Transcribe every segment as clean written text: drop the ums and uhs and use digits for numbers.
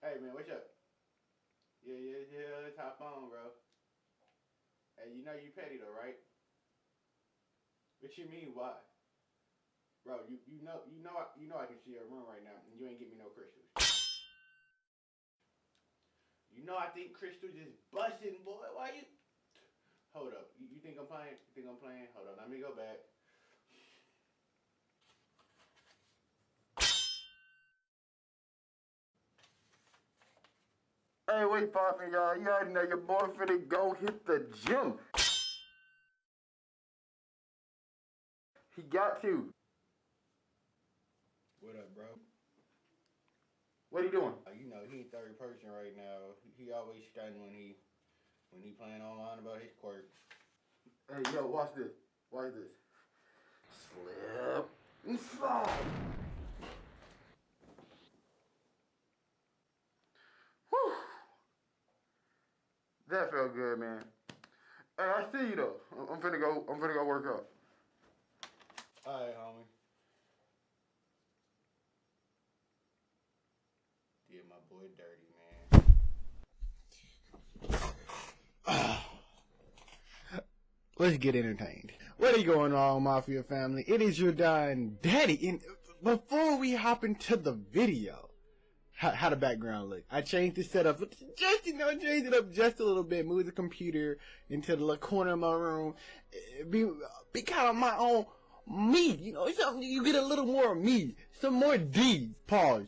Hey man, what's up? Yeah, top on, bro. Hey, you know you petty though, right? What you mean, why? Bro, you know I can see your room right now, and you ain't give me no crystals. You know I think crystals is busting, boy. Why you? Hold up. You think I'm playing? You think I'm playing? Hold on, let me go back. Hey, wait, poppin', y'all. You already know your boy finna go hit the gym. He got to. What up, bro? What he doing? You know he third person right now. He always stunning when he playing online about his quirks. Hey, yo, watch this. Watch this. Slip and slide. Whew. That felt good, man. Hey, I see you though. I'm finna go work out. Alright, homie. Did my boy dirty, man. Let's get entertained. What is going on, Mafia Family? It is your dying daddy. And before we hop into the video, how the background look? I changed the setup, just changed it up just a little bit. Moved the computer into the little corner of my room. Be kind of my own me. Something you get a little more of me, some more D. Pause.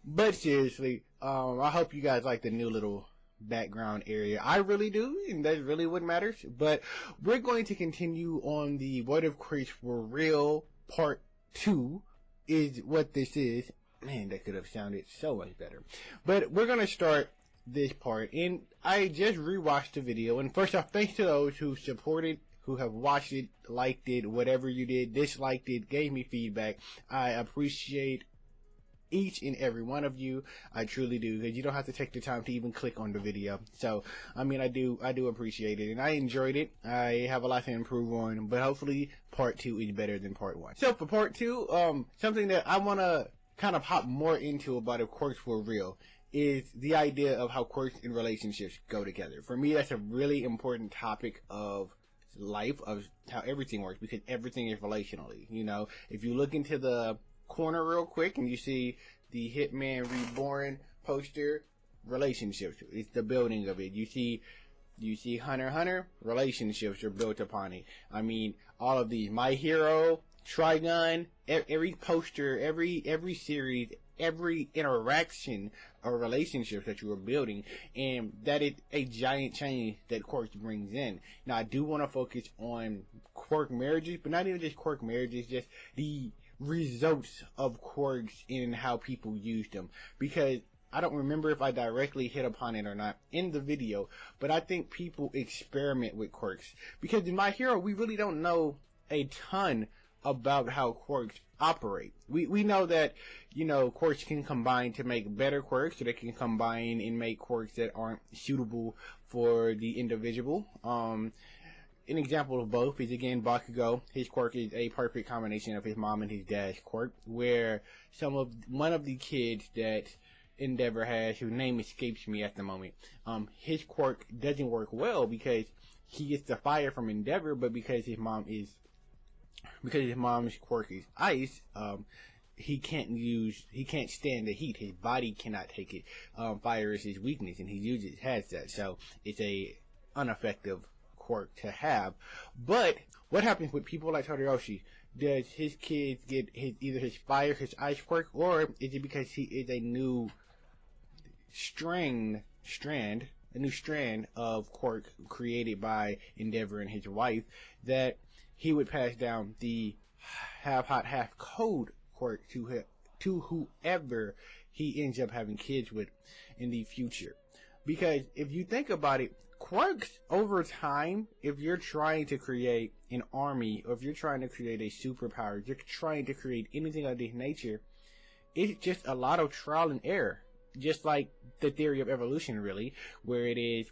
But seriously, I hope you guys like the new little background area. I really do, and that's really what matters. But we're going to continue on the What If Quirks Were Real Part 2 is what this is. Man, that could have sounded so much better. But we're going to start this part, and I just rewatched the video. And first off, thanks to those who supported, who have watched it, liked it, whatever you did, disliked it, gave me feedback. I appreciate each and every one of you. I truly do, because you don't have to take the time to even click on the video. So I do appreciate it, and I enjoyed it. I have a lot to improve on, but hopefully part 2 is better than part 1. So for part 2, something that I want to kind of hop more into about if quirks were real is the idea of how quirks and relationships go together. For me, that's a really important topic of life, of how everything works, because everything is relationally. If you look into the corner real quick and you see the Hitman Reborn poster, relationships, it's the building of it. You see Hunter x Hunter, relationships are built upon it. I mean, all of these, My Hero, Trigun, every poster, every series, every interaction or relationships that you are building, and that is a giant change that quirks brings in. Now, I do want to focus on quirk marriages, but not even just quirk marriages, just the results of quirks and how people use them, because I don't remember if I directly hit upon it or not in the video, but I think people experiment with quirks, because in My Hero we really don't know a ton about how quirks operate. We know that quirks can combine to make better quirks, so they can combine and make quirks that aren't suitable for the individual. An example of both is, again, Bakugo. His quirk is a perfect combination of his mom and his dad's quirk, where one of the kids that Endeavor has, whose name escapes me at the moment, his quirk doesn't work well because he gets the fire from Endeavor, but because his mom's quirk is ice, he can't stand the heat. His body cannot take it. Fire is his weakness, and he has that, so it's a ineffective quirk to have. But what happens with people like Todoroshi? Does his kids get either his fire, his ice quirk, or is it because he is a new strand of quirk created by Endeavor and his wife, that he would pass down the half hot, half cold quirk to whoever he ends up having kids with in the future? Because if you think about it, quirks over time, if you're trying to create an army, or if you're trying to create a superpower, if you're trying to create anything of this nature, it's just a lot of trial and error. Just like the theory of evolution, really, where it is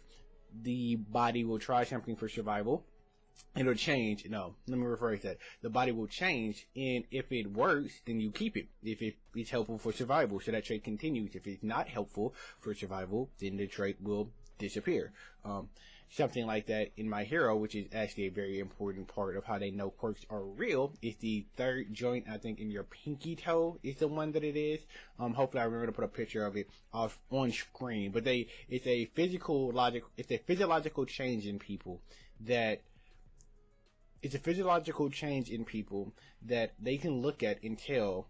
the body will try something for survival, it'll change. No, let me rephrase that. The body will change, and if it works, then you keep it. If it's helpful for survival, so that trait continues. If it's not helpful for survival, then the trait will disappear. Something like that in My Hero, which is actually a very important part of how they know quirks are real, is the third joint, I think, in your pinky toe is the one that it is. Hopefully I remember to put a picture of it off on screen. But it's a physiological change in people that they can look at and tell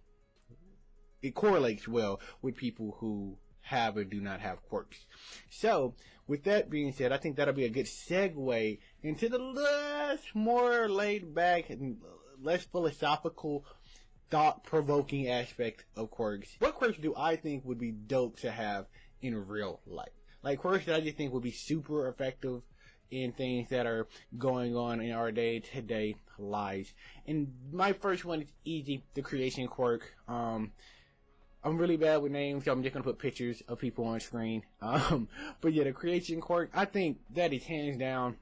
it correlates well with people who have or do not have quirks. So, with that being said, I think that'll be a good segue into the less more laid back and less philosophical, thought-provoking aspect of quirks. What quirks do I think would be dope to have in real life? Like quirks that I just think would be super effective in things that are going on in our day-to-day lives. And my first one is easy, the creation quirk. I'm really bad with names, so I'm just gonna put pictures of people on screen. But yeah, the creation quirk, I think that is hands down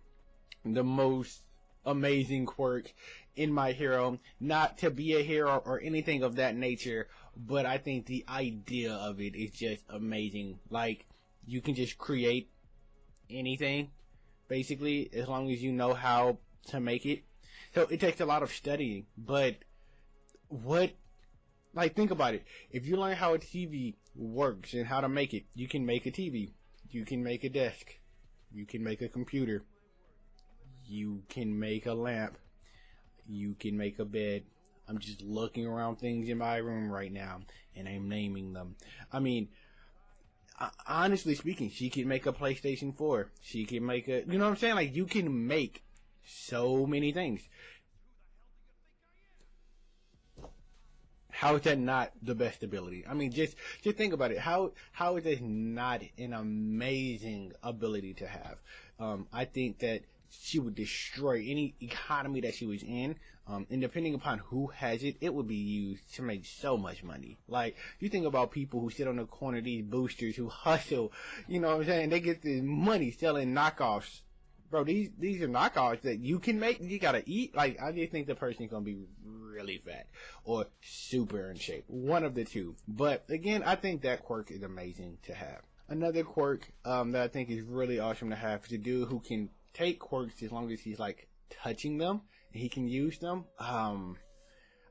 the most amazing quirk in My Hero. Not to be a hero or anything of that nature, but I think the idea of it is just amazing. Like, you can just create anything, basically, as long as you know how to make it. So it takes a lot of studying, but think about it. If you learn how a TV works and how to make it, you can make a TV. You can make a desk. You can make a computer. You can make a lamp. You can make a bed. I'm just looking around things in my room right now, and I'm naming them. I mean, honestly speaking, she can make a PlayStation 4. She can make a, you know what I'm saying? Like, you can make so many things. How is that not the best ability? I mean, just think about it. How is this not an amazing ability to have? I think that she would destroy any economy that she was in. And depending upon who has it, it would be used to make so much money. Like, you think about people who sit on the corner, these boosters who hustle, you know what I'm saying? They get the money selling knockoffs. Bro, these are knockoffs that you can make. You gotta eat. Like, I just think the person's gonna be really fat or super in shape. One of the two. But again, I think that quirk is amazing to have. Another quirk that I think is really awesome to have is a dude who can take quirks as long as he's like touching them and he can use them. I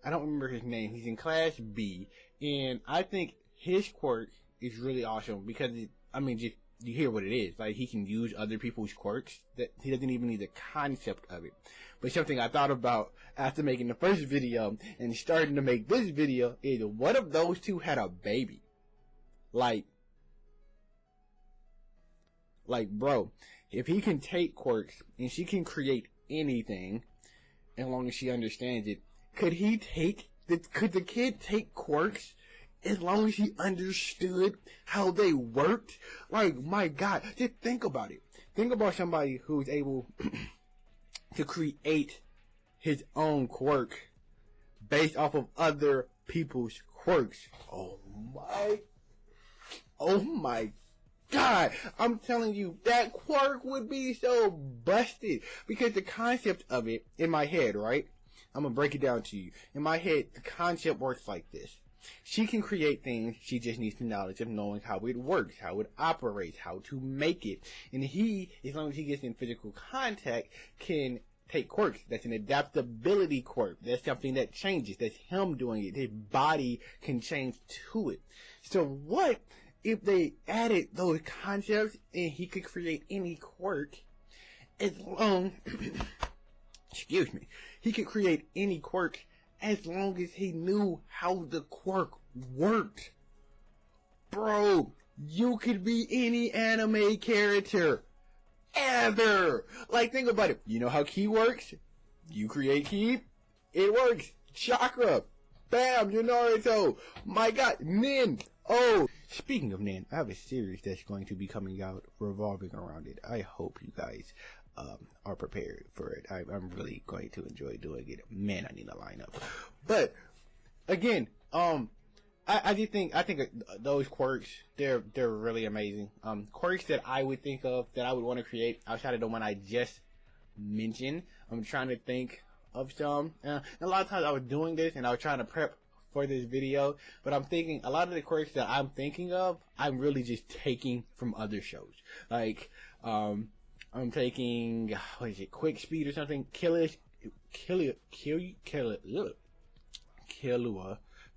don't remember his name. He's in class B, and I think his quirk is really awesome because just you hear what it is. Like, he can use other people's quirks. That he doesn't even need the concept of it. But something I thought about after making the first video and starting to make this video is, what if those two had a baby? Like, bro, if he can take quirks and she can create anything as long as she understands it, could the kid take quirks as long as he understood how they worked? Like, my God, just think about it. Think about somebody who's able to create his own quirk based off of other people's quirks. Oh my God, I'm telling you, that quirk would be so busted. Because the concept of it in my head, right? I'm gonna break it down to you. In my head, the concept works like this. She can create things, she just needs the knowledge of knowing how it works, how it operates, how to make it. And he, as long as he gets in physical contact, can take quirks. That's an adaptability quirk. That's something that changes. That's him doing it. His body can change to it. So what if they added those concepts and he could create any quirk as long excuse me, he could create any quirk as long as he knew how the quirk worked. Bro, you could be any anime character ever. Like, think about it. You know how ki works? You create ki, it works. Chakra, bam, you're Naruto. My God, Nin. Oh, speaking of Nin, I have a series that's going to be coming out revolving around it. I hope you guys are prepared for it. I'm really going to enjoy doing it. Man, I need a lineup. But again, I think those quirks, they're really amazing. Quirks that I would think of that I would want to create outside of the one I just mention. I'm trying to think of some. A lot of times I was doing this and I was trying to prep for this video, but I'm thinking a lot of the quirks that I'm thinking of, I'm really just taking from other shows. Like, I'm taking, what is it, Quick Speed or something? Killua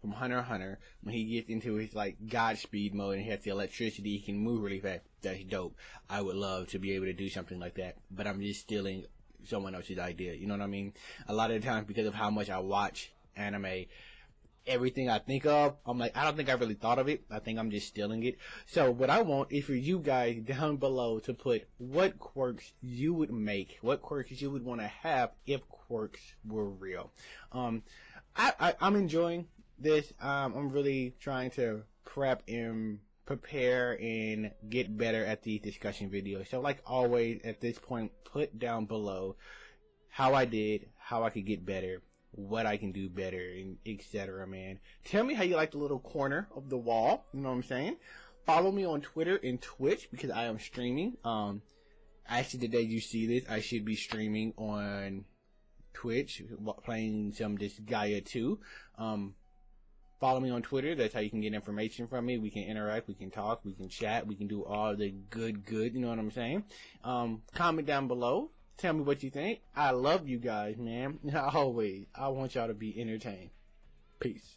from Hunter x Hunter, when he gets into his like God speed mode and he has the electricity, he can move really fast. That's dope. I would love to be able to do something like that, but I'm just stealing someone else's idea. You know what I mean? A lot of the times, because of how much I watch anime, everything I think of, I'm like, I don't think I really thought of it. I think I'm just stealing it. So what I want is for you guys down below to put what quirks you would make, what quirks you would want to have if quirks were real. I'm enjoying this. I'm really trying to prep and prepare and get better at these discussion videos. So like always, at this point, put down below how I did, how I could get better, what I can do better, and etc. man. Tell me how you like the little corner of the wall. You know what I'm saying? Follow me on Twitter and Twitch because I am streaming. Actually, the day you see this, I should be streaming on Twitch, playing some Disgaea 2. Follow me on Twitter. That's how you can get information from me. We can interact, we can talk, we can chat, we can do all the good, you know what I'm saying? Comment down below. Tell me what you think. I love you guys, man. Always. I want y'all to be entertained. Peace.